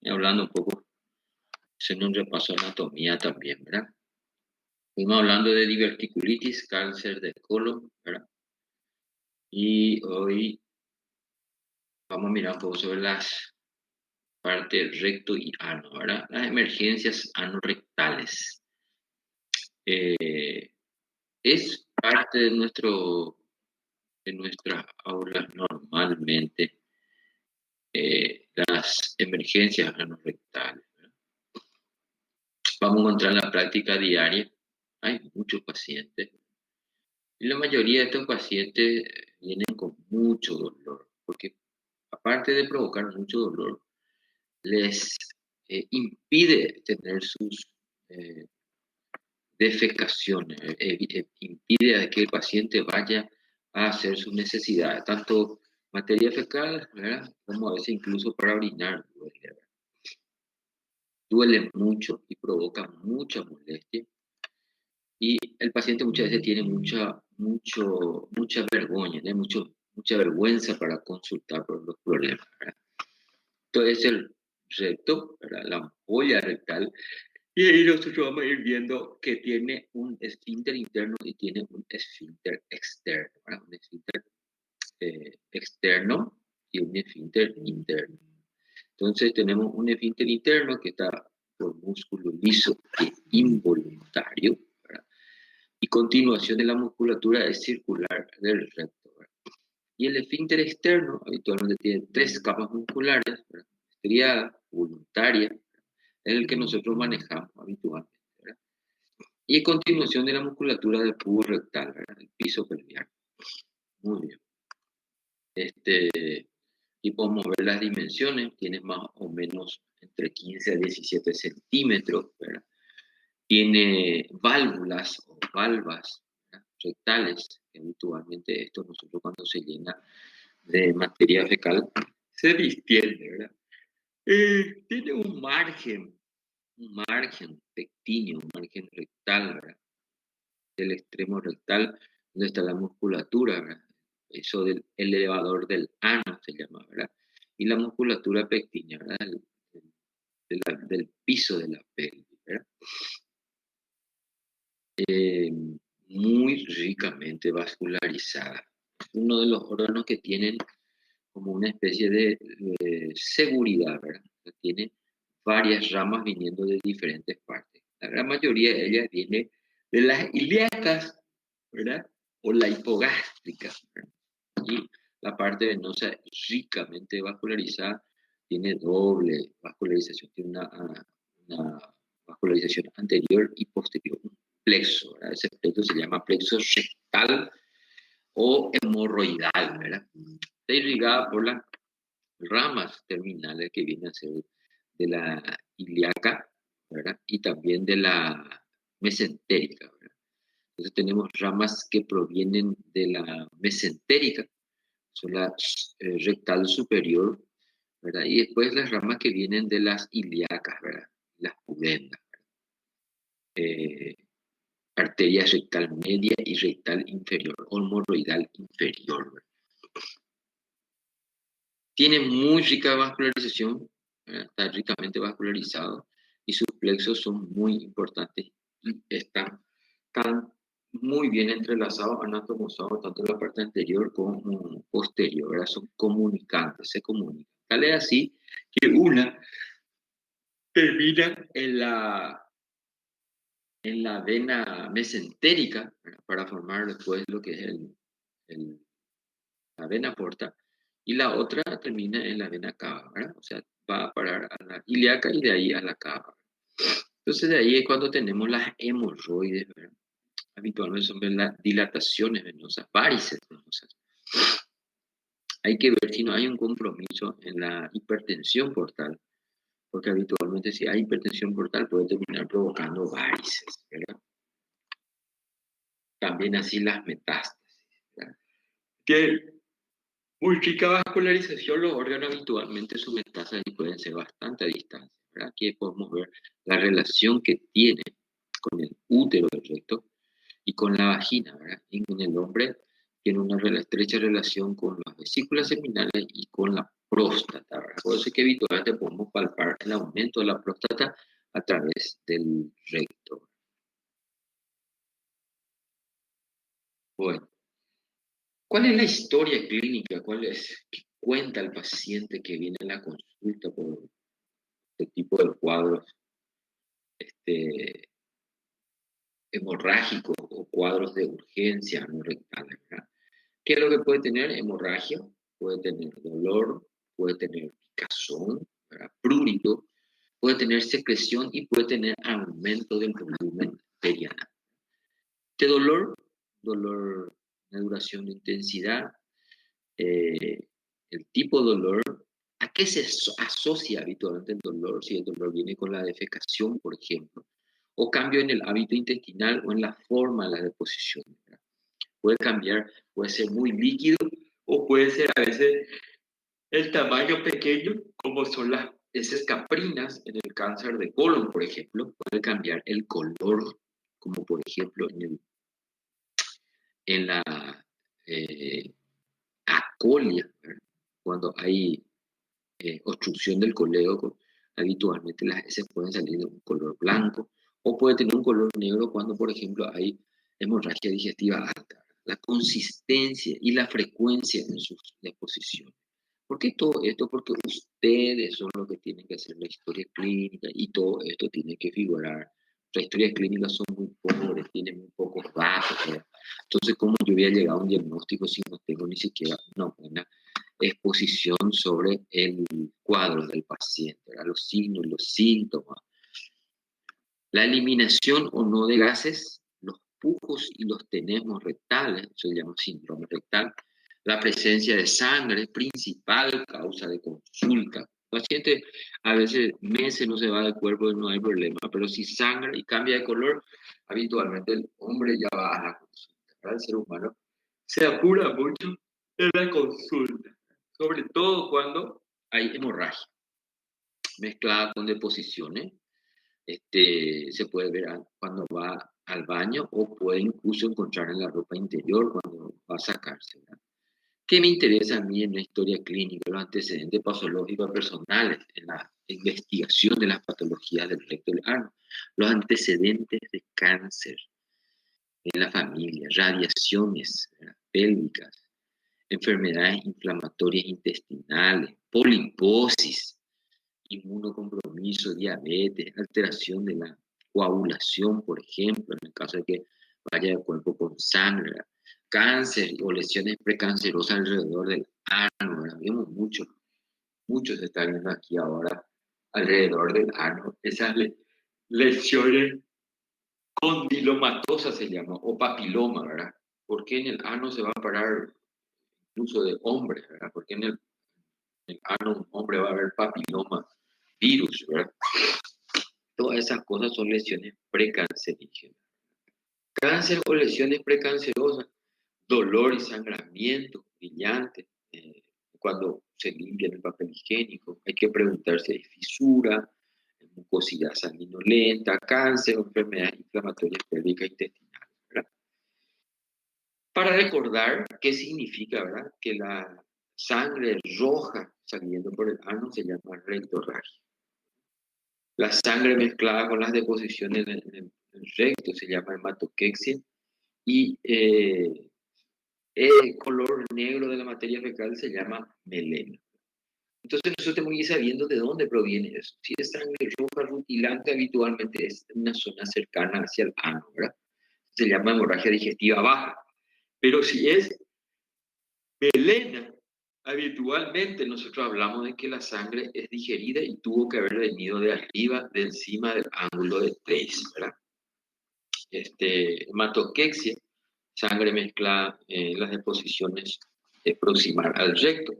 Y hablando un poco, haciendo un repaso de anatomía también, ¿verdad? Estuvimos hablando de diverticulitis, cáncer de colon, ¿verdad? Y hoy vamos a mirar un poco sobre las partes recto y ano, ¿verdad? Las emergencias anorrectales. Es parte de nuestras aulas normalmente, las emergencias anorrectales. Vamos a encontrar en la práctica diaria. Hay muchos pacientes. Y la mayoría de estos pacientes vienen con mucho dolor, porque aparte de provocar mucho dolor, les impide tener sus eh, defecaciones, impide a que el paciente vaya a hacer sus necesidades, tanto materia fecal, ¿verdad? Como a veces incluso para orinar. Duele mucho y provoca mucha molestia. Y el paciente muchas veces tiene mucha vergüenza, ¿no? Mucha vergüenza para consultar por los problemas, ¿verdad? Entonces el recto, ¿verdad? La ampolla rectal, y ahí nosotros vamos a ir viendo que tiene un esfínter interno y tiene un esfínter externo, ¿verdad? Un esfínter externo y un esfínter interno. Entonces tenemos un esfínter interno que está por músculo liso e involuntario, ¿verdad? Y continuación de la musculatura es circular del recto, ¿verdad? Y el esfínter externo habitualmente tiene tres capas musculares, ¿verdad? Estriada, voluntaria, ¿verdad? Es el que nosotros manejamos habitualmente, ¿verdad? Y a continuación de la musculatura del cubo rectal, ¿verdad? El piso pelviano. Muy bien. Y podemos ver las dimensiones, tiene más o menos entre 15 a 17 centímetros, ¿verdad? Tiene válvulas o valvas, ¿verdad? Rectales, que habitualmente esto nosotros cuando se llena de materia fecal se distiende, ¿verdad? Tiene un margen pectíneo, un margen rectal, ¿verdad? Del extremo rectal, donde está la musculatura, ¿verdad? Eso del el elevador del ano se llama, ¿verdad? Y la musculatura pectínea, ¿verdad? Del piso de la pelvis, ¿verdad? Eh, Muy ricamente vascularizada. Uno de los órganos que tienen como una especie de seguridad, ¿verdad? Tiene varias ramas viniendo de diferentes partes. La gran mayoría de ellas viene de las ilíacas, ¿verdad? O la hipogástrica, ¿verdad? Y la parte venosa ricamente vascularizada tiene doble vascularización, tiene una vascularización anterior y posterior, un plexo, ¿verdad? Ese plexo se llama plexo rectal o hemorroidal, ¿verdad? Está irrigada por las ramas terminales que vienen a ser de la ilíaca, ¿verdad? Y también de la mesentérica, ¿verdad? Entonces tenemos ramas que provienen de la mesentérica, son la rectal superior, ¿verdad? Y después las ramas que vienen de las ilíacas, ¿verdad? Las pudendas, eh, arteria rectal media y rectal inferior, hemorroidal inferior, ¿verdad? Tiene muy rica vascularización, está ricamente vascularizado y sus plexos son muy importantes y están muy bien entrelazados, anatomosados, tanto en la parte anterior como posterior, ¿verdad? Son comunicantes, se comunican. Tal es así que una termina en la vena mesentérica, ¿verdad? Para formar después lo que es el la vena porta, y la otra termina en la vena cava, ¿verdad? O sea, va a parar a la ilíaca y de ahí a la cava. Entonces, de ahí es cuando tenemos las hemorroides, ¿verdad? Habitualmente son las dilataciones venosas, varices venosas. Hay que ver si no hay un compromiso en la hipertensión portal, porque habitualmente si hay hipertensión portal puede terminar provocando varices, ¿verdad? También así las metástasis, ¿verdad? Que muy rica vascularización, los órganos habitualmente su metástasis pueden ser bastante a distancia, ¿verdad? Aquí podemos ver la relación que tiene con el útero del recto y con la vagina, ¿verdad? Y en el hombre tiene una estrecha relación con las vesículas seminales y con la próstata, ¿verdad? Por eso es que habitualmente podemos palpar el aumento de la próstata a través del recto. Bueno, ¿cuál es la historia clínica? ¿Qué cuenta el paciente que viene a la consulta por este tipo de cuadros este, hemorrágicos o cuadros de urgencia no rectales, ¿verdad? ¿Qué es lo que puede tener? Hemorragia, puede tener dolor, puede tener picazón, ¿verdad? Prurito, puede tener secreción y puede tener aumento del volumen perianal. Este dolor de duración de intensidad, el tipo de dolor, ¿a qué se asocia habitualmente el dolor? Si el dolor viene con la defecación, por ejemplo, o cambio en el hábito intestinal o en la forma de la deposición, ¿verdad? Puede cambiar, puede ser muy líquido o puede ser a veces el tamaño pequeño, como son las heces caprinas en el cáncer de colon, por ejemplo. Puede cambiar el color, como por ejemplo en la eh, acolia, ¿verdad? Cuando hay obstrucción del colédoco, habitualmente las heces pueden salir de un color blanco o puede tener un color negro cuando, por ejemplo, hay hemorragia digestiva alta. La consistencia y la frecuencia en sus deposiciones. ¿Por qué todo esto? Porque ustedes son los que tienen que hacer la historia clínica y todo esto tiene que figurar. Las historias clínicas son muy pobres, tienen muy pocos datos, ¿verdad? Entonces, ¿cómo yo voy a llegar a un diagnóstico si no tengo ni siquiera una buena exposición sobre el cuadro del paciente, ¿verdad? Los signos, los síntomas? La eliminación o no de gases, los pujos y los tenemos rectales, se llama síndrome rectal. La presencia de sangre, principal causa de consulta. El paciente a veces meses no se va del cuerpo y no hay problema, pero si sangra y cambia de color, habitualmente el hombre ya va a la consulta, ¿verdad? El ser humano se apura mucho en la consulta, sobre todo cuando hay hemorragia mezclada con deposiciones. Se puede ver cuando va al baño o puede incluso encontrar en la ropa interior cuando va a sacarse, ¿verdad? ¿Qué me interesa a mí en la historia clínica? Los antecedentes patológicos personales, en la investigación de las patologías del recto y del ano, los antecedentes de cáncer en la familia, radiaciones, ¿verdad?, pélvicas, enfermedades inflamatorias intestinales, poliposis, inmunocompromiso, diabetes, alteración de la coagulación, por ejemplo, en el caso de que vaya el cuerpo con sangre, ¿verdad? Cáncer o lesiones precancerosas alrededor del ano, ¿verdad? Vemos mucho se está viendo aquí ahora alrededor del ano, esas lesiones condilomatosas se llama, o papiloma, ¿verdad? ¿Por qué en el ano se va a parar incluso de hombres, ¿verdad? ¿Por qué en el ano un hombre va a haber papiloma virus, ¿verdad? Todas esas cosas son lesiones precancerígenas. Cáncer o lesiones precancerosas, dolor y sangramiento brillante, cuando se limpia el papel higiénico. Hay que preguntarse si hay fisura, mucosidad sanguinolenta, cáncer o enfermedades inflamatorias pélvicas intestinales, ¿verdad? Para recordar qué significa, ¿verdad?, que la sangre roja saliendo por el ano se llama rectorragia. La sangre mezclada con las deposiciones en el recto se llama hematoquexia y el color negro de la materia fecal se llama melena. Entonces nosotros tenemos que ir sabiendo de dónde proviene eso. Si es sangre roja rutilante, habitualmente es en una zona cercana hacia el ano, ¿verdad? Se llama hemorragia digestiva baja. Pero si es melena, habitualmente nosotros hablamos de que la sangre es digerida y tuvo que haber venido de arriba, de encima del ángulo de Trace, ¿verdad? Hematoquexia, sangre mezclada en las deposiciones proximal al recto.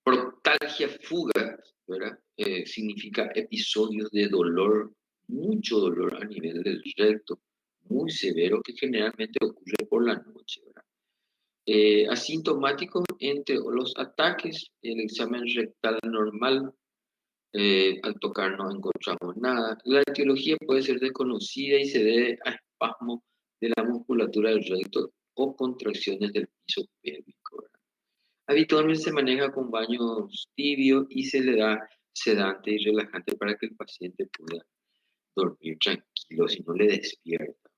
Proctalgia fuga, ¿verdad? Significa episodios de dolor, mucho dolor a nivel del recto, muy severo, que generalmente ocurre por la noche, ¿verdad? Asintomáticos entre los ataques, el examen rectal normal, Al tocar no encontramos nada. La etiología puede ser desconocida y se debe a espasmo de la musculatura del recto o contracciones del piso pélvico, ¿verdad? Habitualmente se maneja con baños tibios y se le da sedante y relajante para que el paciente pueda dormir tranquilo, si no le despierta.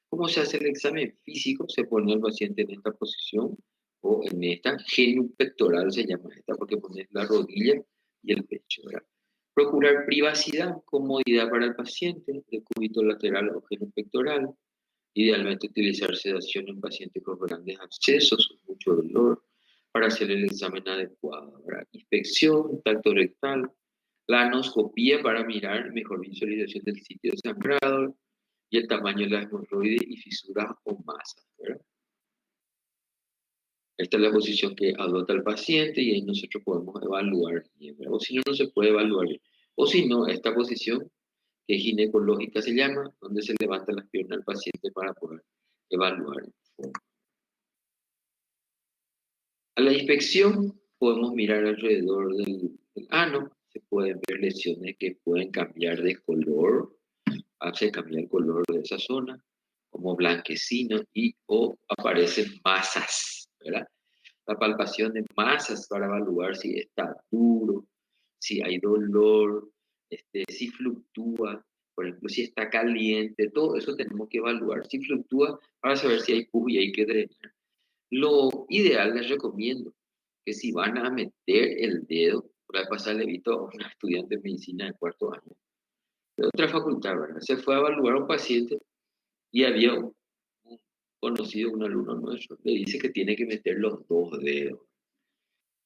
¿Cómo se hace el examen físico? Se pone al paciente en esta posición o en esta, genupectoral se llama esta, porque pones la rodilla y el pecho, ¿verdad? Procurar privacidad, comodidad para el paciente, de cúbito lateral o genupectoral. Idealmente utilizar sedación en pacientes con grandes abscesos o mucho dolor para hacer el examen adecuado, ¿verdad? Inspección, tacto rectal, la anoscopía para mirar mejor visualización del sitio de sangrado y el tamaño de la hemorroide y fisuras o masas, ¿verdad? Esta es la posición que adopta el paciente y ahí nosotros podemos evaluar bien, ¿verdad? O si no, no se puede evaluar bien. O si no, esta posición, que es ginecológica se llama, donde se levantan las piernas del paciente para poder evaluar. A la inspección podemos mirar alrededor del ano, se pueden ver lesiones que pueden cambiar de color, hace cambiar el color de esa zona, como blanquecino y o aparecen masas, ¿verdad? La palpación de masas para evaluar si está duro, si hay dolor, si fluctúa, por ejemplo, si está caliente, todo eso tenemos que evaluar. Si fluctúa, para saber si hay pus y hay que drenar. Lo ideal les recomiendo que si van a meter el dedo, por ahí pasar le visto a una estudiante de medicina de cuarto año, de otra facultad, ¿verdad? Se fue a evaluar a un paciente y había un conocido, un alumno nuestro, le dice que tiene que meter los dos dedos.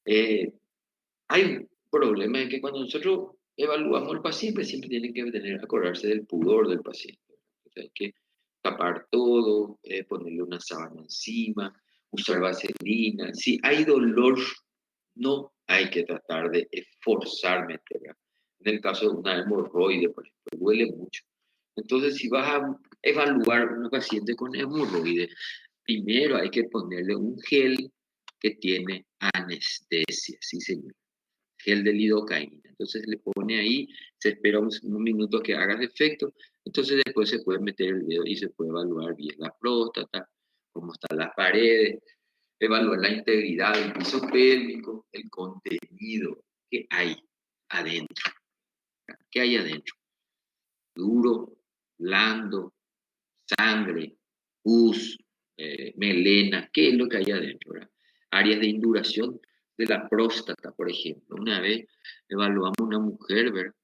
Hay un problema en que cuando nosotros evaluamos al paciente, siempre tienen que acordarse del pudor del paciente. O sea, hay que tapar todo, ponerle una sábana encima, usar vaselina. Si hay dolor, no hay que tratar de esforzar meterla. En el caso de una hemorroide, por ejemplo, duele mucho. Entonces, si vas a evaluar a un paciente con hemorroide, primero hay que ponerle un gel que tiene anestesia, sí señor, gel de lidocaína. Entonces le pone ahí, se espera un minuto que haga efecto, entonces después se puede meter el dedo y se puede evaluar bien la próstata, cómo están las paredes, evaluar la integridad del piso pélvico, el contenido que hay adentro. ¿Qué hay adentro? Duro, blando, sangre, pus, melena, ¿qué es lo que hay adentro? ¿Verdad? Áreas de induración de la próstata, por ejemplo. Una vez evaluamos a una mujer, ¿verdad?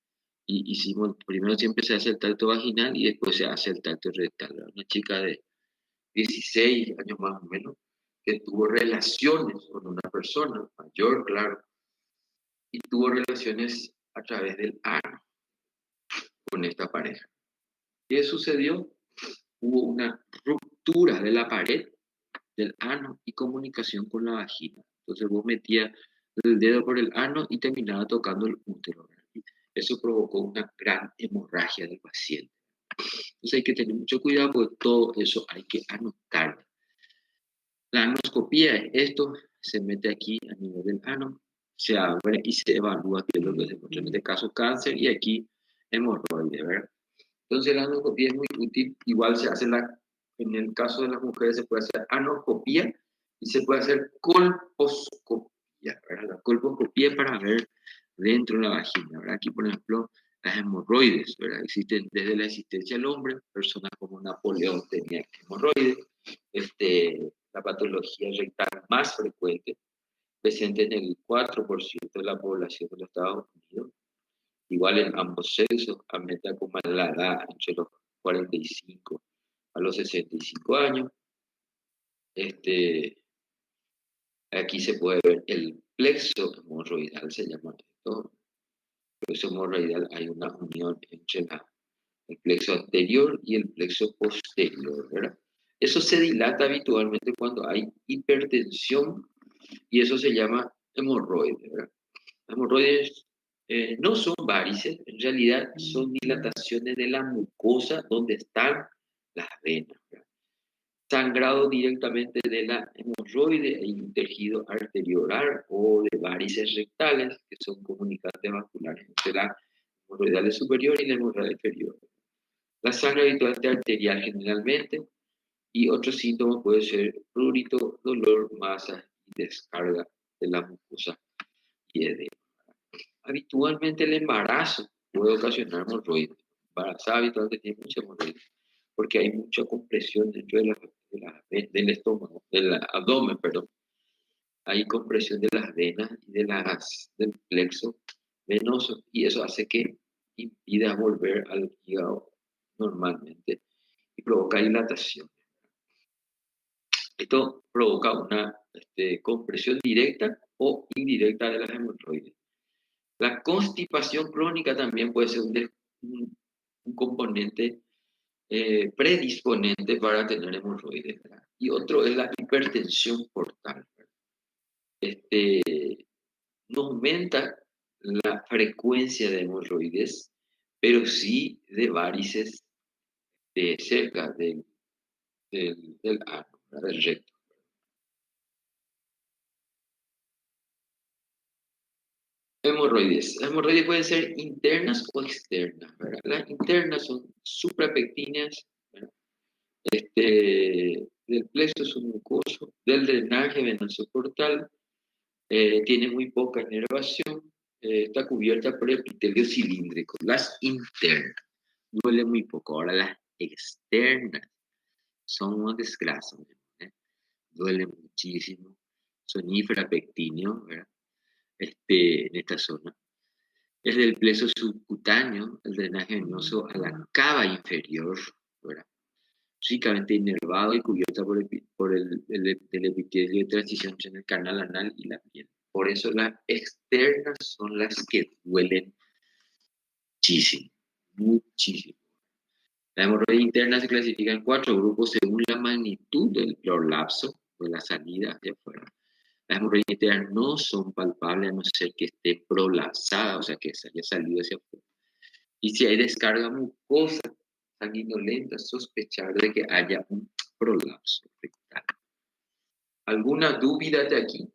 Y hicimos, primero siempre se hace el tacto vaginal y después se hace el tacto rectal, ¿verdad? Una chica de 16 años más o menos, que tuvo relaciones con una persona mayor, claro, y tuvo relaciones a través del ano con esta pareja. ¿Qué sucedió? Hubo una ruptura de la pared del ano y comunicación con la vagina. Entonces vos metías el dedo por el ano y terminaba tocando el útero. Eso provocó una gran hemorragia del paciente. Entonces hay que tener mucho cuidado porque todo eso hay que anotar. La anoscopía es esto, se mete aquí a nivel del ano, se abre y se evalúa qué es lo que se encuentra. En este caso cáncer y aquí hemorroide, ¿verdad? Entonces la anoscopía es muy útil. Igual se hace en el caso de las mujeres se puede hacer anoscopía y se puede hacer colposcopía, ¿verdad? La colposcopía para ver dentro de la vagina, ¿verdad? Aquí, por ejemplo, las hemorroides, ¿verdad? Existen desde la existencia del hombre, personas como Napoleón tenían hemorroides, la patología rectal más frecuente, presente en el 4% de la población de los Estados Unidos, igual en ambos sexos, a medida como en la edad, entre los 45 a los 65 años. Aquí se puede ver el plexo hemorroidal, se llama esto. El plexo hemorroidal, hay una unión entre el plexo anterior y el plexo posterior, ¿verdad? Eso se dilata habitualmente cuando hay hipertensión y eso se llama hemorroide, ¿verdad? Hemorroides no son varices, en realidad son dilataciones de la mucosa donde están las venas, ¿verdad? sangrado directamente de la hemorroide e intergido arteriolar o de varices rectales, que son comunicantes vasculares entre la hemorroidal superior y la hemorroide inferior. La sangre habitualmente arterial generalmente, y otros síntomas pueden ser prurito, dolor, masa y descarga de la mucosa y edema. Habitualmente el embarazo puede ocasionar hemorroides. Embarazada habitualmente tiene mucha hemorroides porque hay mucha compresión dentro del estómago, del abdomen, perdón. Hay compresión de las venas y del plexo venoso y eso hace que impida volver al hígado normalmente y provoca dilatación. Esto provoca una compresión directa o indirecta de las hemorroides. La constipación crónica también puede ser un componente predisponente para tener hemorroides, ¿verdad? Y otro es la hipertensión portal. No aumenta la frecuencia de hemorroides, pero sí de varices de cerca del ano, del recto. Hemorroides. Las hemorroides pueden ser internas o externas, ¿verdad? Las internas son suprapectíneas, ¿verdad? Del plexo submucoso, del drenaje venoso portal, tiene muy poca inervación, está cubierta por epitelio cilíndrico. Las internas duele muy poco. Ahora las externas son una desgracia, ¿eh? Duele muchísimo. Son infrapectíneos, ¿verdad? En esta zona. Es del plexo subcutáneo, el drenaje venoso a la cava inferior, ¿verdad? Ricamente inervado y cubierta por el epitelio de transición entre el canal anal y la piel. Por eso las externas son las que duelen muchísimo, muchísimo. La hemorroide interna se clasifica en 4 grupos según la magnitud del prolapso o de la salida hacia afuera. Las hemorroides internas no son palpables a no ser que esté prolapsada, o sea que se haya salido hacia afuera. Y si hay descarga mucosa sanguinolenta, sospechar de que haya un prolapso rectal. ¿Alguna duda de aquí?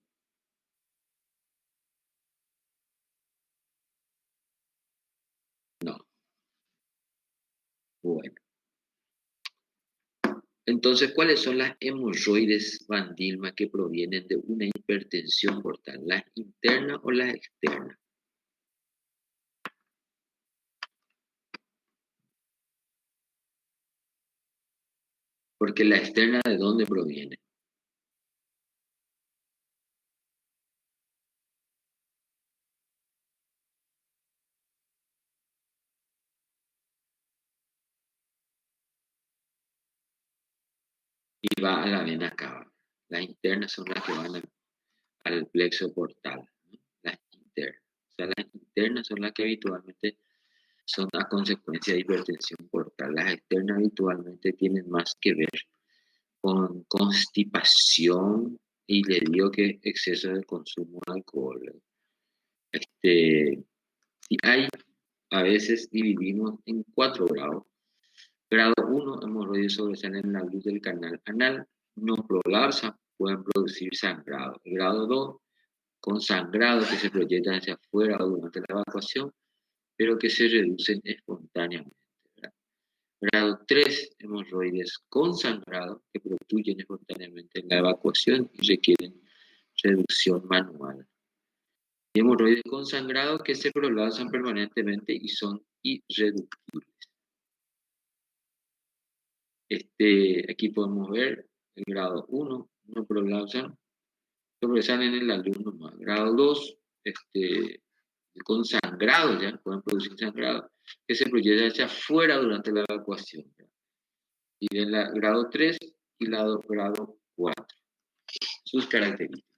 No. Bueno. Entonces, ¿cuáles son las hemorroides Van Dillman que provienen de una hipertensión portal? ¿Las internas o las externas? Porque la externa, ¿de dónde proviene? Y va a la vena cava. Las internas son las que van al plexo portal, ¿no? Las internas. O sea, las internas son las que habitualmente son a consecuencia de hipertensión portal. Las externas habitualmente tienen más que ver con constipación y le digo que exceso de consumo de alcohol. Si hay, a veces dividimos en 4 grados. Grado 1, hemorroides sobresalen en la luz del canal anal, no prolapsan, pueden producir sangrado. Grado 2, con sangrado que se proyectan hacia afuera durante la evacuación, pero que se reducen espontáneamente, ¿verdad? Grado 3, hemorroides con sangrado que fluyen espontáneamente en la evacuación y requieren reducción manual. Y hemorroides con sangrado que se prolapsan permanentemente y son irreductibles. Aquí podemos ver el grado 1, no prolapsan, sobresalen en la luz nomás. Grado 2, con sangrado ya, pueden producir sangrado, que se proyecta hacia afuera durante la evacuación. Y en la grado 3 y grado 4. Sus características.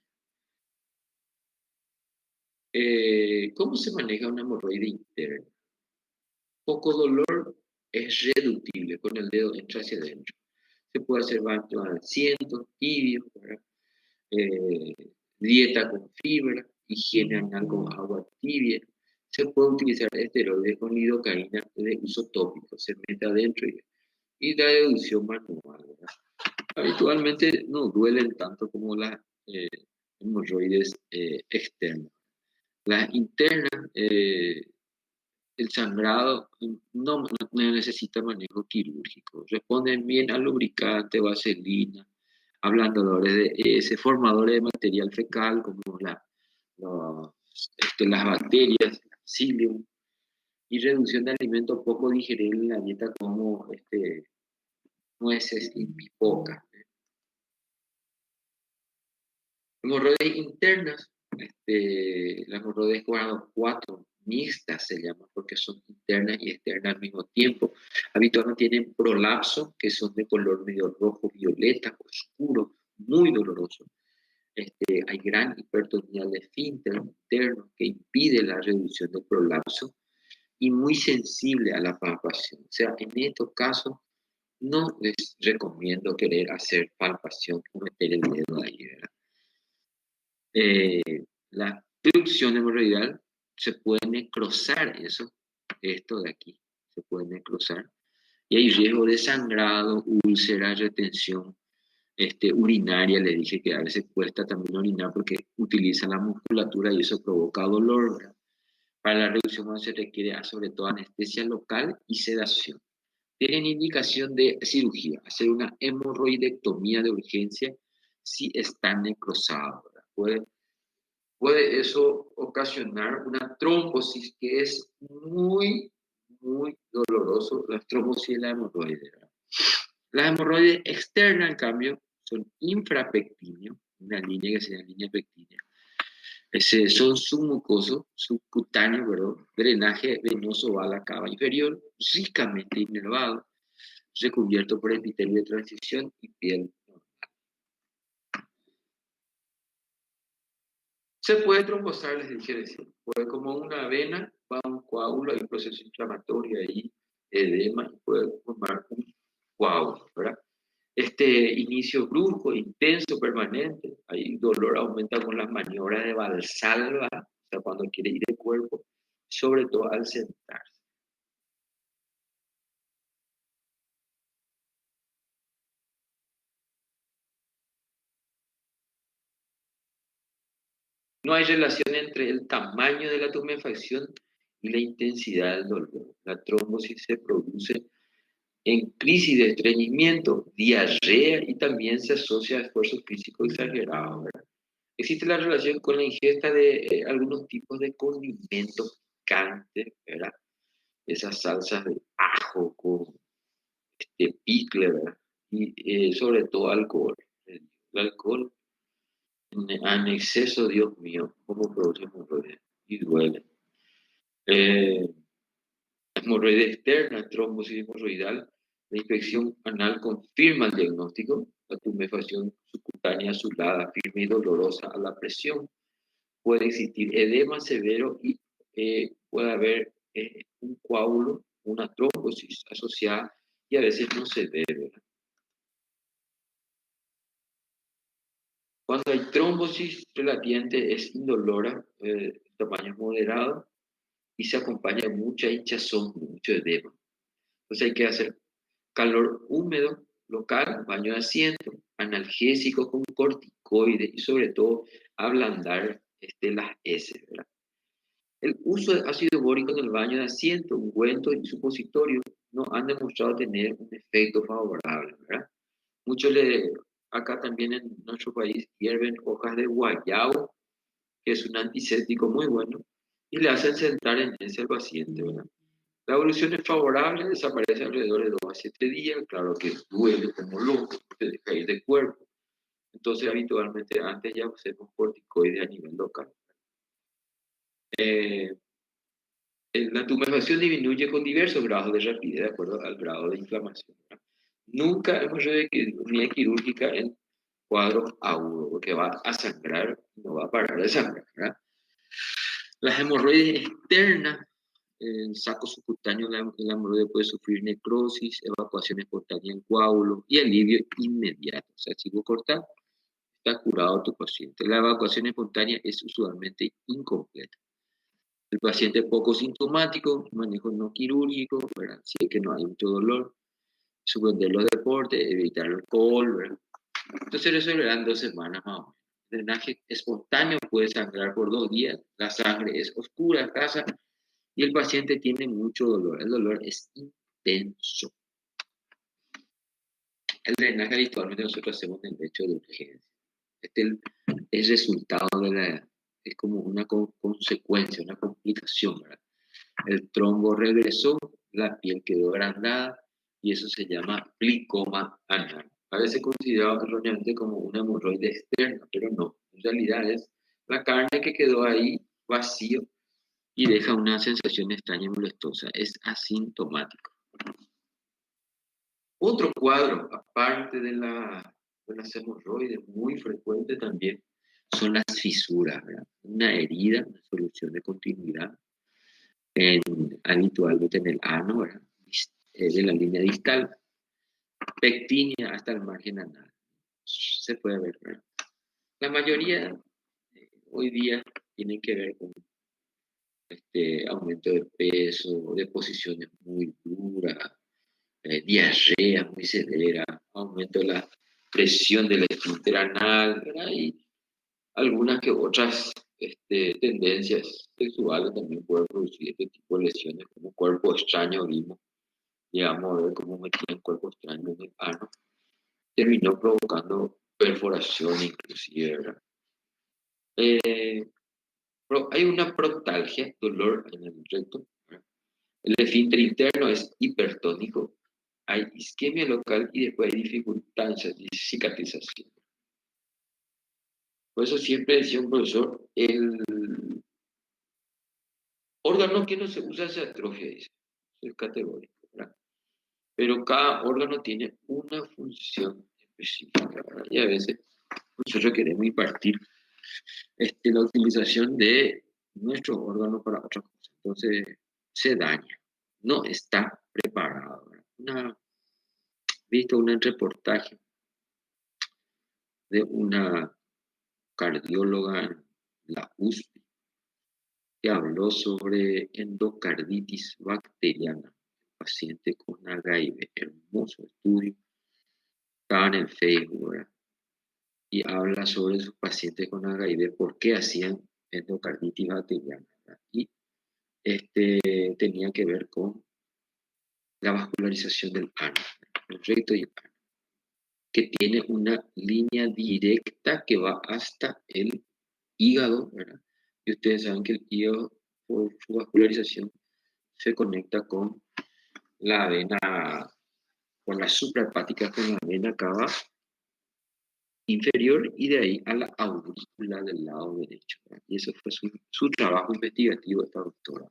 ¿Cómo se maneja una hemorroide interna? Poco dolor, es reductible, con el dedo entra hacia adentro. Se puede hacer baño al asiento, tibio, eh, dieta con fibra, higiene anal con agua tibia. Se puede utilizar esteroides con lidocaína de uso tópico, se mete adentro y la deducción manual, ¿verdad? habitualmente no duelen tanto como las hemorroides externas. Las internas, el sangrado no necesita manejo quirúrgico. Responden bien al lubricante, vaselina, ablandadores de heces, formadores de material fecal como los, las bacterias, psyllium, y reducción de alimentos poco digeribles en la dieta como nueces y pipoca. Hemorroides internas, las hemorroides grado 4, mixtas se llaman porque son internas y externas al mismo tiempo. Habitualmente tienen prolapso, que son de color medio rojo, violeta, oscuro, muy doloroso. Hay gran hipertonía del esfínter interno que impide la reducción del prolapso y muy sensible a la palpación. O sea, en estos casos no les recomiendo querer hacer palpación o meter el dedo ahí, ¿verdad? La obstrucción hemorroidal se puede necrosar esto de aquí, se puede necrosar, y hay riesgo de sangrado, úlcera, retención urinaria. Le dije que a veces cuesta también orinar porque utiliza la musculatura y eso provoca dolor, ¿verdad? Para la reducción se requiere sobre todo anestesia local y sedación. Tienen indicación de cirugía, hacer una hemorroidectomía de urgencia si está necrosado, ¿verdad? Puede eso ocasionar una trombosis que es muy, muy doloroso, la trombosis de la hemorroide, ¿verdad? Las hemorroides externas, en cambio, son infrapectíneo, una línea que se llama línea pectínea. Son submucosos, subcutáneos, perdón, drenaje venoso va a la cava inferior, ricamente inervado, recubierto por epitelio de transición y piel. Se puede trombosar, les dije recién. Puede, como una vena, va un coágulo, hay un proceso inflamatorio ahí, edema, y puede formar un coágulo, ¿verdad? Inicio brusco, intenso, permanente. Ahí dolor aumenta con las maniobras de Valsalva, o sea, cuando quiere ir el cuerpo, sobre todo al sentarse. No hay relación entre el tamaño de la tumefacción y la intensidad del dolor. La trombosis se produce en crisis de estreñimiento, diarrea y también se asocia a esfuerzo físico exagerado, ¿verdad? Existe la relación con la ingesta de algunos tipos de condimentos picantes, ¿verdad? Esas salsas de ajo con picle, ¿verdad? Y sobre todo alcohol. El alcohol en exceso, Dios mío, cómo produce hemorroides y duele. Eh, Hemorroide externa, trombosis hemorroidal. La infección anal confirma el diagnóstico. La tumefacción subcutánea azulada, firme y dolorosa a la presión. Puede existir edema severo y puede haber un coágulo, una trombosis asociada y a veces no se ve, ¿verdad? Cuando hay trombosis relativamente es indolora, tamaño moderado y se acompaña de mucha hinchazón, mucho edema. Entonces hay que hacer calor húmedo local, baño de asiento, analgésico con corticoides y sobre todo ablandar las heces, ¿verdad? El uso de ácido bórico en el baño de asiento, ungüento y supositorio no han demostrado tener un efecto favorable, ¿verdad? Muchos acá también en nuestro país hierven hojas de guayabo, que es un antiséptico muy bueno, y le hacen sentar en ese al paciente, ¿verdad? La evolución es favorable, desaparece alrededor de 2 a 7 días, claro que duele como loco, se deja ir del cuerpo. Entonces, habitualmente antes ya usamos corticoides a nivel local. Eh, la tumefacción disminuye con diversos grados de rapidez, de acuerdo al grado de inflamación, ¿verdad? Nunca hemos hecho unidad quirúrgica en cuadros agudos, porque va a sangrar, no va a parar de sangrar, ¿verdad? Las hemorroides externas, el saco subcutáneo, la hemorroide puede sufrir necrosis, evacuación espontánea en coágulo y alivio inmediato. O sea, si vos cortás, está curado tu paciente. La evacuación espontánea es usualmente incompleta. El paciente poco sintomático, manejo no quirúrgico, ¿verdad? Si es que no hay mucho dolor, suspender los deportes, evitar el alcohol, ¿verdad? Entonces se resolverá en 2 semanas más o menos. El drenaje espontáneo puede sangrar por 2 días, la sangre es oscura, escasa, y el paciente tiene mucho dolor. El dolor es intenso. El drenaje habitualmente nosotros hacemos en el lecho de urgencia. Este es resultado es como una consecuencia, una complicación, ¿verdad? El trombo regresó, la piel quedó agrandada y eso se llama plicoma anal. A veces considerado erróneamente como una hemorroide externa, pero no. En realidad es la carne que quedó ahí vacío y deja una sensación extraña y molestosa. Es asintomático. Otro cuadro, aparte de las hemorroides, muy frecuente también, son las fisuras, ¿verdad? Una herida, una solución de continuidad habitualmente en el ano, ¿verdad? De la línea distal, pectínea hasta el margen anal. Se puede ver, ¿verdad? La mayoría hoy día tienen que ver con aumento de peso, deposiciones muy duras, diarrea muy severa, aumento de la presión del esfínter anal, ¿verdad? Y algunas que otras tendencias sexuales también pueden producir este tipo de lesiones, como cuerpo extraño, vimos, llegamos a ver cómo metían cuerpo extraño en el ano, terminó provocando perforación inclusive, ¿verdad? Pero hay una proctalgia, dolor en el recto, ¿verdad? El esfínter interno es hipertónico, hay isquemia local y después hay dificultad en cicatrización. Por eso siempre decía un profesor, el órgano que no se usa se atrofia, dice, es categórico, ¿verdad? Pero cada órgano tiene una función específica, ¿verdad? Y a veces nosotros queremos impartir la utilización de nuestros órganos para otras cosas. Entonces se daña, no está preparado, ¿verdad? Visto un reportaje de una cardióloga en la USP que habló sobre endocarditis bacteriana, paciente con HIV, hermoso estudio, estaba en el Facebook, ¿verdad? Y habla sobre sus pacientes con HIV, por qué hacían endocarditis bacteriana, ¿verdad? Y tenía que ver con la vascularización del ano, el recto y el ano, que tiene una línea directa que va hasta el hígado, ¿verdad? Y ustedes saben que el hígado, por su vascularización, se conecta con la vena, con la suprahepática, con la vena cava inferior y de ahí a la aurícula del lado derecho, ¿verdad? Y eso fue su trabajo investigativo, esta doctora.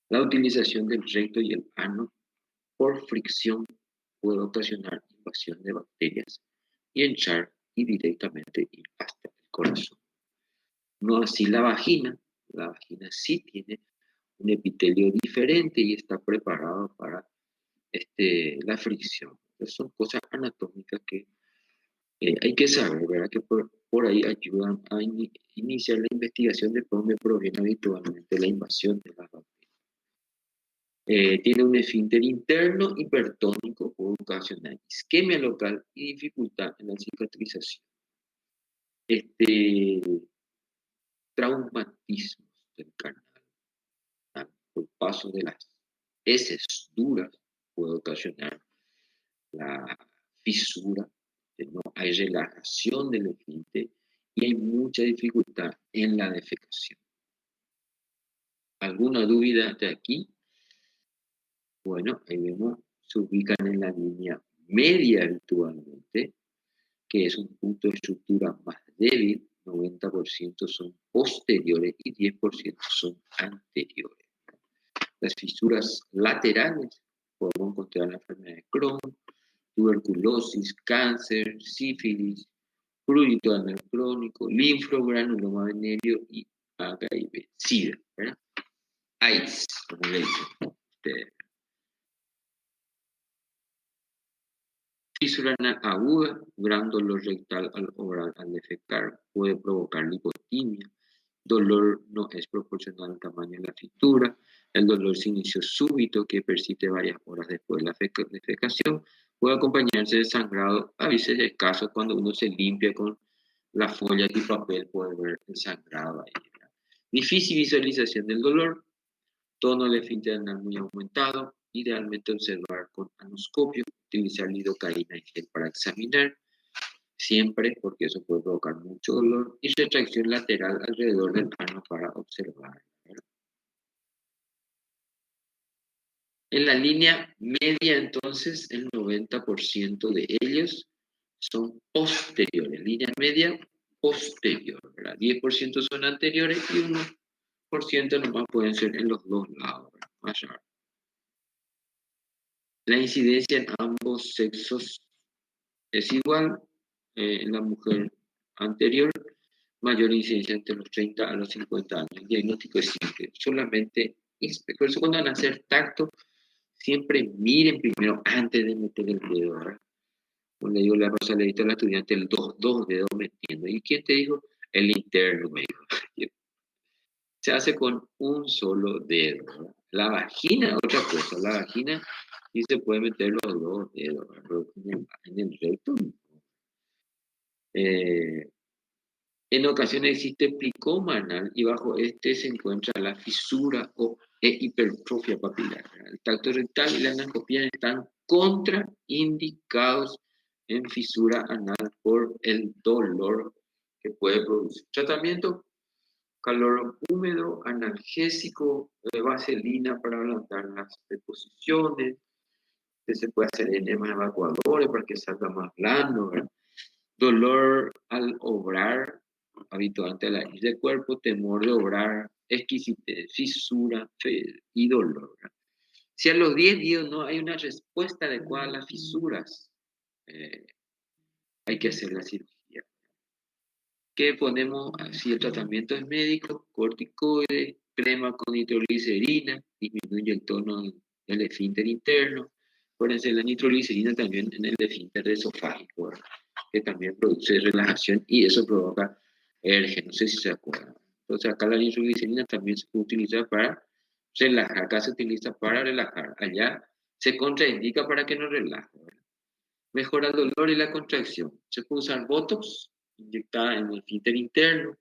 La utilización del recto y el ano por fricción puede ocasionar invasión de bacterias y entrar y directamente ir hasta el corazón. No así la vagina sí tiene un epitelio diferente y está preparado para la fricción. Entonces son cosas anatómicas que hay que saber, ¿verdad? Que por ahí ayudan a iniciar la investigación de dónde proviene habitualmente la invasión de las bacterias. Tiene un esfínter interno hipertónico, puede ocasionar isquemia local y dificultad en la cicatrización. Traumatismos del canal por paso de las heces duras puede ocasionar la fisura, no hay relajación del esfínter y hay mucha dificultad en la defecación. ¿Alguna duda de aquí? Bueno, ahí vemos, se ubican en la línea media habitualmente, que es un punto de estructura más débil, 90% son posteriores y 10% son anteriores. Las fisuras laterales podemos encontrar la enfermedad de Crohn, tuberculosis, cáncer, sífilis, prurito anal crónico, linfogranuloma venéreo y HIV, SIDA, ¿verdad? AIDS, como le dicen ustedes. Fisura anal aguda, gran dolor rectal al oral al defecar, puede provocar lipotimia. Dolor no es proporcional al tamaño de la fisura. El dolor se inició súbito que persiste varias horas después de la defecación. Puede acompañarse de sangrado, a veces escaso, cuando uno se limpia con la folla y papel, puede ver el sangrado ahí, ¿verdad? Difícil visualización del dolor, tono del esfínter anal muy aumentado, idealmente observar con anoscopio, utilizar lidocaína y gel para examinar, siempre, porque eso puede provocar mucho dolor, y retracción lateral alrededor del ano para observar, ¿verdad? En la línea media, entonces, el 90% de ellos son posteriores. Línea media, posterior, ¿verdad? 10% son anteriores y 1% nomás pueden ser en los dos lados, ¿verdad? Más raro. La incidencia en ambos sexos es igual. En la mujer anterior, mayor incidencia entre los 30 a los 50 años. El diagnóstico es simple. Solamente, por eso cuando van a hacer tacto, siempre miren primero antes de meter el dedo, ¿verdad? Como le digo la Rosa, le digo a la estudiante, dos dedos metiendo. ¿Y quién te dijo? El interno, me dijo. Se hace con un solo dedo, ¿verdad? La vagina, otra cosa, la vagina sí se puede meter los dos dedos, ¿verdad? Pero en el recto, no. Eh, en ocasiones existe plicoma anal y bajo este se encuentra la fisura e hipertrofia papilar, ¿verdad? El tacto rectal y la anascopía están contraindicados en fisura anal por el dolor que puede producir. Tratamiento: calor húmedo, analgésico, vaselina para ablandar las deposiciones, que se puede hacer enemas evacuadores para que salga más blando, ¿verdad? Dolor al obrar, habitualmente a la raíz del cuerpo, temor de obrar, exquisitez, fisura y dolor, ¿verdad? Si a los 10 días no hay una respuesta adecuada a las fisuras, eh, hay que hacer la cirugía. ¿Qué ponemos? Si el tratamiento es médico, corticoide, crema con nitroglicerina, disminuye el tono del esfínter interno. Acuérdense, la nitroglicerina también en el esfínter esofágico, ¿verdad? Que también produce relajación y eso provoca erge, no sé si se acuerdan. Entonces acá la nitroglicerina también se puede utilizar para relajar, acá se utiliza para relajar, allá se contraindica para que no relaje, ¿verdad? Mejora el dolor y la contracción. Se puede usar Botox, inyectada en el esfínter interno.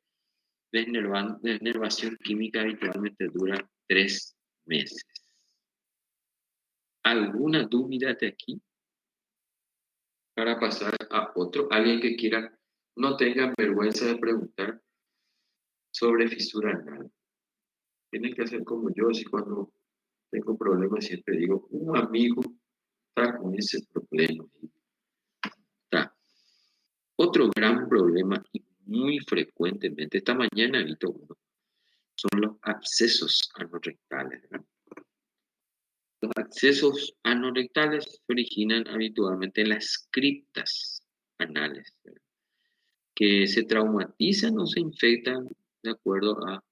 Desnervación química habitualmente dura 3 meses. ¿Alguna duda de aquí? Para pasar a otro, alguien que quiera, no tenga vergüenza de preguntar sobre fisura anal. Tienen que hacer como yo, si cuando tengo problemas siempre digo, un amigo está con ese problema. Está. Otro gran problema y muy frecuentemente, esta mañana he visto uno, son los abscesos anorrectales, ¿verdad? Los abscesos anorrectales se originan habitualmente en las criptas anales, ¿verdad? Que se traumatizan o se infectan de acuerdo a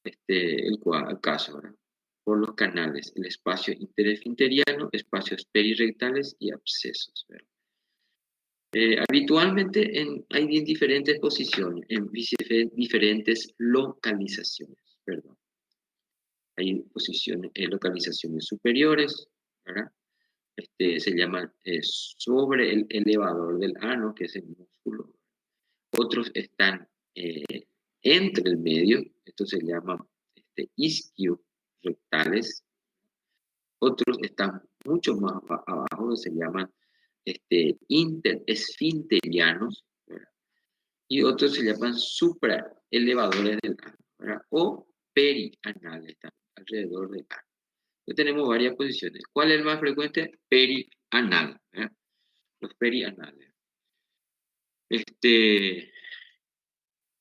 el caso, ¿verdad? Por los canales, el espacio interesfinteriano, espacios perirectales y abscesos, ¿verdad? Habitualmente hay en diferentes posiciones, en diferentes localizaciones, perdón. Hay posiciones, localizaciones superiores, ¿verdad? Se llaman sobre el elevador del ano, que es el músculo. Otros están entre el medio, esto se llama isquiorectales. Otros están mucho más abajo, que se llaman interesfinterianos, ¿verdad? Y otros se llaman supraelevadores del ano, ¿verdad? O perianales, alrededor del ano. Entonces tenemos varias posiciones. ¿Cuál es el más frecuente? Perianal, ¿verdad? Los perianales.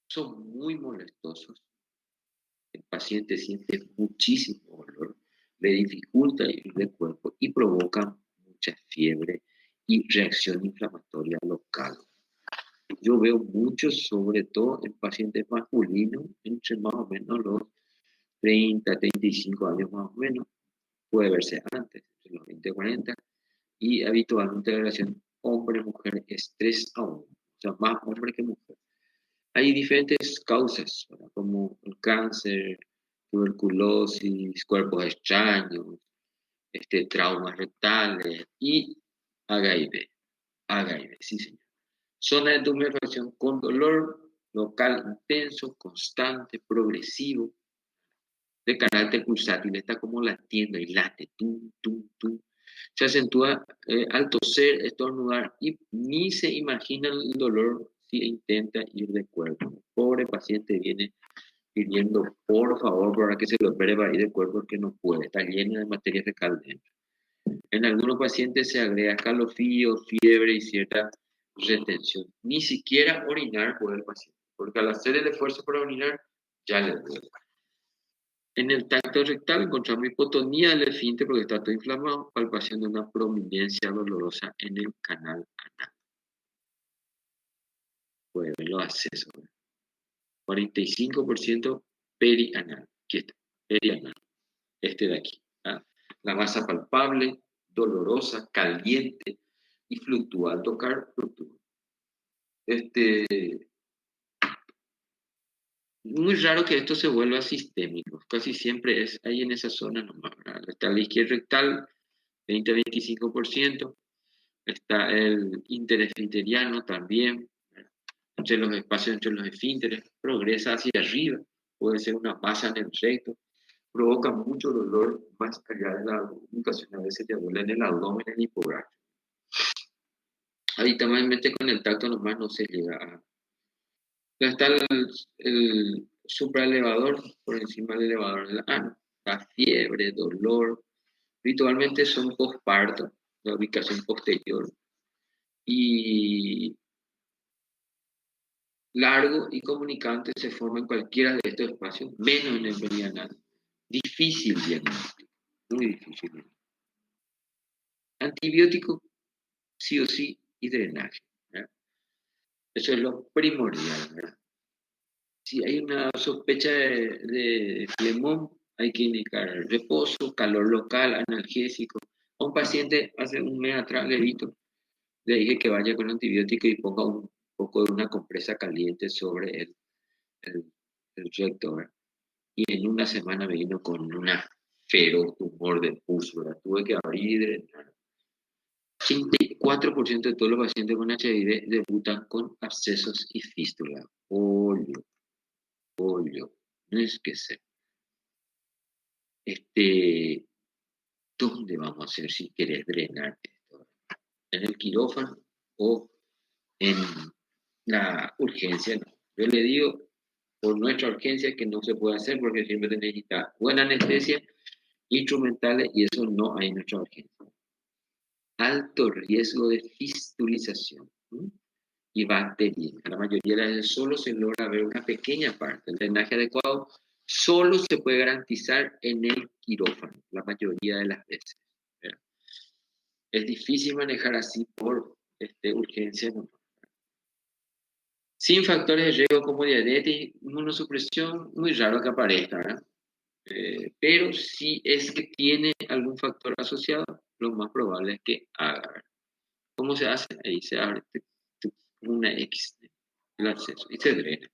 Son muy molestosos. El paciente siente muchísimo dolor, le dificulta ir del cuerpo y provoca mucha fiebre y reacción inflamatoria local. Yo veo muchos, sobre todo en pacientes masculinos, entre más o menos los 30, 35 años más o menos. Puede verse antes, entre los 20 y 40, y habitualmente la relación hombre-mujer es 3 a 1, o sea, más hombre que mujer. Hay diferentes causas, ¿verdad? Como el cáncer, tuberculosis, cuerpos extraños, traumas rectales y haga y ve, haga y ve, sí señor. Zona de tumefacción con dolor local intenso, constante, progresivo, de carácter pulsátil, está como latiendo y late, tum, tum, tum. Se acentúa al toser, estornudar y ni se imagina el dolor si intenta ir de cuerpo. El pobre paciente viene pidiendo por favor para que se lo opere para ir de cuerpo porque no puede, está lleno de materia fecal dentro. En algunos pacientes se agrega calofrío, fiebre y cierta retención. Ni siquiera orinar puede el paciente, porque al hacer el esfuerzo para orinar ya le duele. En el tacto rectal encontramos hipotonía del esfínter porque está todo inflamado, palpación de una prominencia dolorosa en el canal anal. Puede ver los accesos. 45% perianal. Aquí está, perianal. Este de aquí. ¿Ah? La masa palpable, dolorosa, caliente y fluctúa. Al tocar, fluctúa. Muy raro que esto se vuelva sistémico. Casi siempre es ahí en esa zona nomás. Está la izquierda rectal, 20-25%. Está el interesfinteriano también, entre los espacios entre los esfínteres. Progresa hacia arriba. Puede ser una masa en el recto. Provoca mucho dolor más allá de la comunicación. A veces te duele en el abdomen, en el hipogastrio. Habitualmente con el tacto nomás no se llega a... Está el supraelevador por encima del elevador del ano. La fiebre, dolor. Habitualmente son posparto, la ubicación posterior. Y largo y comunicante se forma en cualquiera de estos espacios, menos en el perianal. Difícil diagnóstico, muy difícil. Antibiótico, sí o sí, y drenaje. ¿Verdad? Eso es lo primordial. ¿Verdad? Si hay una sospecha de flemón, hay que indicar reposo, calor local, analgésico. A un paciente hace un mes atrás le dije que vaya con antibiótico y ponga un poco de una compresa caliente sobre el, el recto. ¿Verdad? Y en una semana me vino con una feroz tumor de pus, ¿verdad? Tuve que abrir y drenar. 84% de todos los pacientes con HIV debutan con abscesos y fístula. Polio, polio. No es que sea. ¿Dónde vamos a hacer si querés drenar esto? ¿En el quirófano o en la urgencia? No. Yo le digo por nuestra urgencia que no se puede hacer porque siempre se necesita buena anestesia, instrumentales y eso no hay en nuestra urgencia. Alto riesgo de fistulización, ¿sí? Y bacteriana. La mayoría de las veces solo se logra ver una pequeña parte. El drenaje adecuado solo se puede garantizar en el quirófano, la mayoría de las veces. ¿Verdad? Es difícil manejar así por urgencia. ¿No? Sin factores de riesgo como diabetes, inmunosupresión, muy raro que aparezca, ¿verdad? Pero si es que tiene algún factor asociado, lo más probable es que haga. ¿Cómo se hace? Ahí se abre una X el acceso y se drena.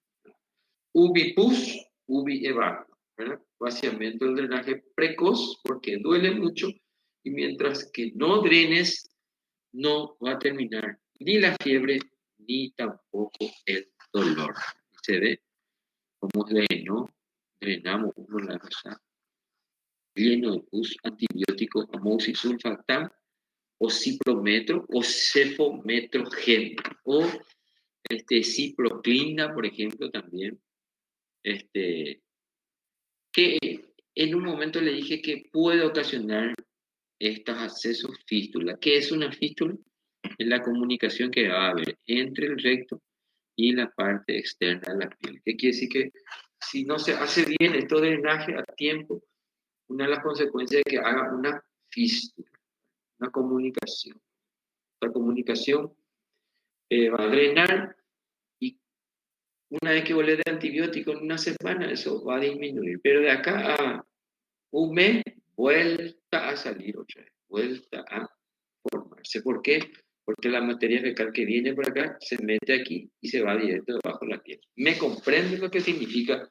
Ubi pus, ubi evacuo. Vaciamiento del drenaje precoz porque duele mucho y mientras que no drenes, no va a terminar ni la fiebre ni tampoco el dolor. Se ve como drenó, drenamos uno la cosa lleno de pus, antibiótico, amoxicilsulfactam, o ciprometro, o cefometrogen, o ciproclina, por ejemplo, también, que en un momento le dije que puede ocasionar estos accesos fístula. ¿Qué es una fístula? Es la comunicación que va a haber entre el recto y la parte externa de la piel. ¿Qué quiere decir? Que si no se hace bien este drenaje a tiempo, una de las consecuencias es que haga una fístula, una comunicación. La comunicación va a drenar y una vez que vuelve de antibiótico en una semana, eso va a disminuir. Pero de acá a un mes, vuelta a salir otra vez, vuelta a formarse. ¿Por qué? Porque la materia fecal que viene por acá se mete aquí y se va directo debajo de la piel. ¿Me comprende lo que significa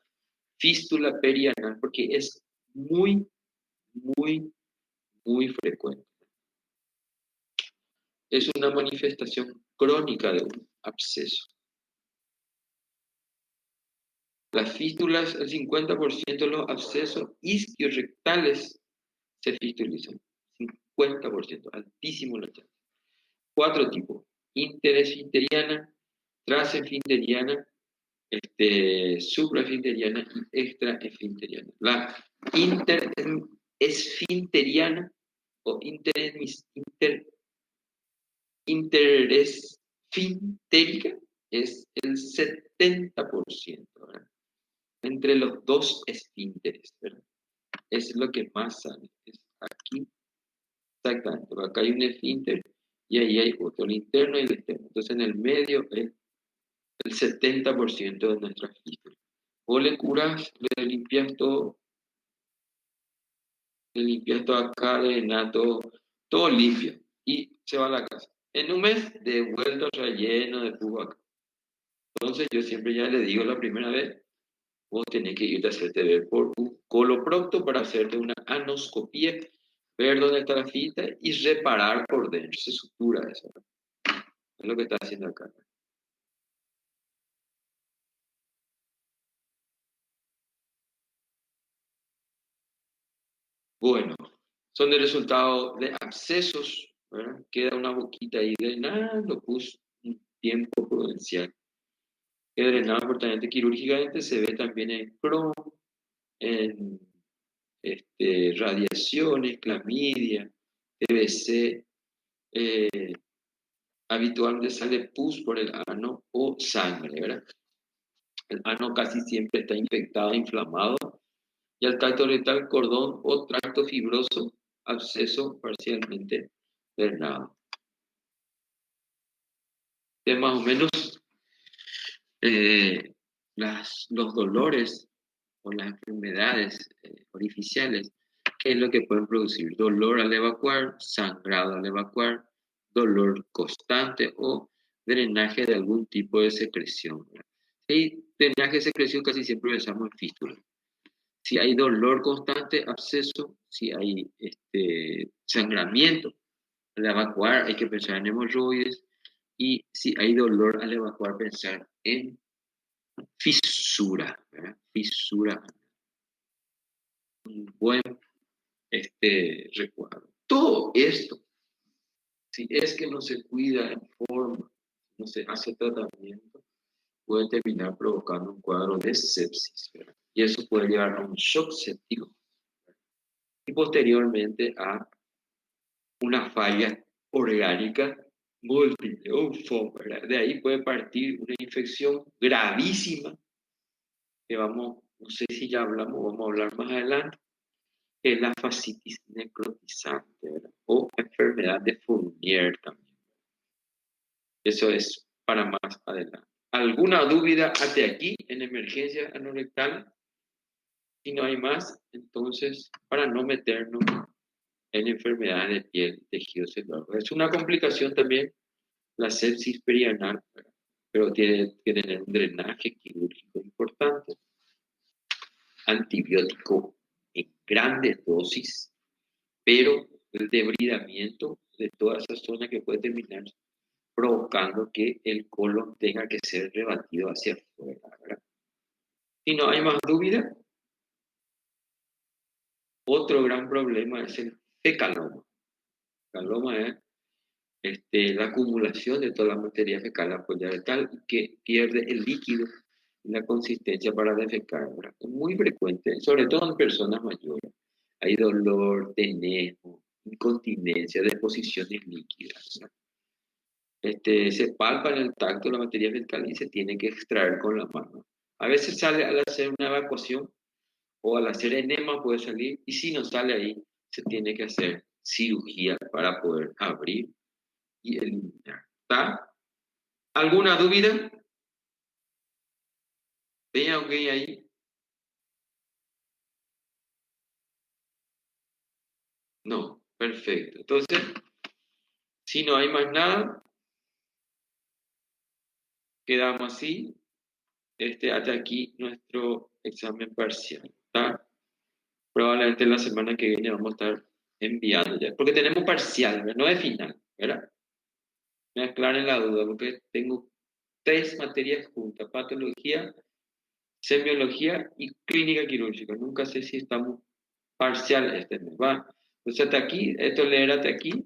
fístula perianal? Porque es muy, muy, muy frecuente. es una manifestación crónica de un absceso. Las fístulas, el 50% de los abscesos isquiorrectales se fistulizan. 50%, altísimo la tasa. 4 tipos: interesfinteriana, transesfinteriana, supraesfinteriana y extraesfinteriana. La interesfinteriana o interesfintérica es el 70%, ¿verdad? Entre los dos esfínteres, ¿verdad? Es lo que más sale. Es aquí, exactamente. Acá hay un esfínter y ahí hay otro, el interno y el externo. Entonces en el medio es el 70% de nuestra fístula. Vos le curas, le limpias todo acá, le llenas todo limpio y se va a la casa. En un mes, devuelto relleno de jugo acá. Entonces yo siempre ya le digo la primera vez, vos tenés que irte a hacerte ver por un coloprocto para hacerte una anoscopía, ver dónde está la fita y reparar por dentro. Se sutura eso, ¿no? Es lo que está haciendo acá. Bueno, son de resultado de abscesos, ¿verdad? Queda una boquita ahí drenando, puso un tiempo prudencial. Que drenado importante quirúrgicamente se ve también en Crohn, en radiaciones, clamidia, TBC, habitualmente sale pus por el ano o sangre, ¿verdad? El ano casi siempre está infectado, inflamado, y el tracto rectal, cordón o tracto fibroso, absceso parcialmente drenado. De más o menos eh, los dolores o las enfermedades orificiales, ¿qué es lo que pueden producir? Dolor al evacuar, sangrado al evacuar, dolor constante o drenaje de algún tipo de secreción. Si drenaje de secreción casi siempre pensamos en fístula. Si hay dolor constante, absceso, si hay sangramiento al evacuar, hay que pensar en hemorroides, y si hay dolor al evacuar, pensar en fisura, ¿verdad? Fisura, un buen recuadro. Todo esto, si es que no se cuida en forma, no se hace tratamiento, puede terminar provocando un cuadro de sepsis, ¿verdad? Y eso puede llevar a un shock séptico y posteriormente a una falla orgánica múltiple, un FOM, ¿verdad? De ahí puede partir una infección gravísima que no sé si ya hablamos, vamos a hablar más adelante, que es la fascitis necrotizante, ¿verdad? O enfermedad de Fournier también. Eso es para más adelante. ¿Alguna duda hasta aquí en emergencia anorrectal? Si no hay más, entonces, para no meternos en enfermedades de piel, tejido celular. Es una complicación también la sepsis perianal, ¿verdad? Pero tiene que tener un drenaje quirúrgico importante, antibiótico en grandes dosis, pero el debridamiento de toda esa zona que puede terminar provocando que el colon tenga que ser rebatido hacia afuera, ¿verdad? Si no hay más duda, otro gran problema es el fecaloma. El fecaloma es la acumulación de toda la materia fecal apoyada tal que pierde el líquido y la consistencia para defecar, ¿verdad? Es muy frecuente, sobre todo en personas mayores. Hay dolor, tenejo, incontinencia, deposiciones líquidas, ¿verdad? Se palpa en el tacto la materia fecal y se tiene que extraer con la mano. A veces sale al hacer una evacuación o al hacer enema puede salir, y si no sale ahí, se tiene que hacer cirugía para poder abrir y eliminar. ¿Está? ¿Alguna duda? Vean, ok, ahí. No, perfecto. Entonces, si no hay más nada, quedamos así. Hasta aquí nuestro examen parcial. ¿Está? Probablemente la semana que viene vamos a estar enviando ya, porque tenemos parcial, ¿verdad? No es final, ¿verdad? me aclaren la duda, porque tengo 3 materias juntas: patología, semiología y clínica quirúrgica. Nunca sé si estamos parcial este mes, ¿va? Entonces hasta aquí, esto leer hasta aquí.